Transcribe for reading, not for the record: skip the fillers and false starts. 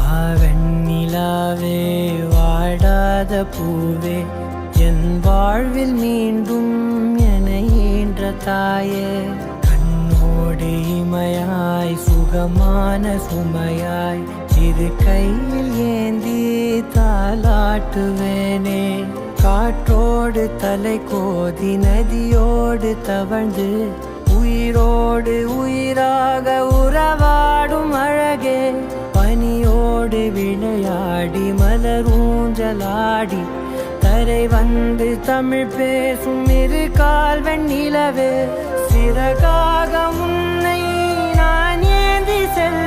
வாவெண்ணிலாவே வாடாத பூவே என் வாழ்வில் மீண்டும் என ஈன்ற தாயே கண்ணோடு இமையாய் சுகமான சுமையாய் இரு கையில் ஏந்தி தாலாட்டுவேனே காற்றோடு தலை கோதி நதியோடு தவழ்ந்து உயிரோடு உயிராக உறவாடும் அழகே பனியோடு விளையாடி மலரூஞ்சலாடி தரை வந்து தமிழ் பேசும் இரு கால் வெண்ணிலவே சிறகாக உன்னை நான் ஏந்தி செல்ல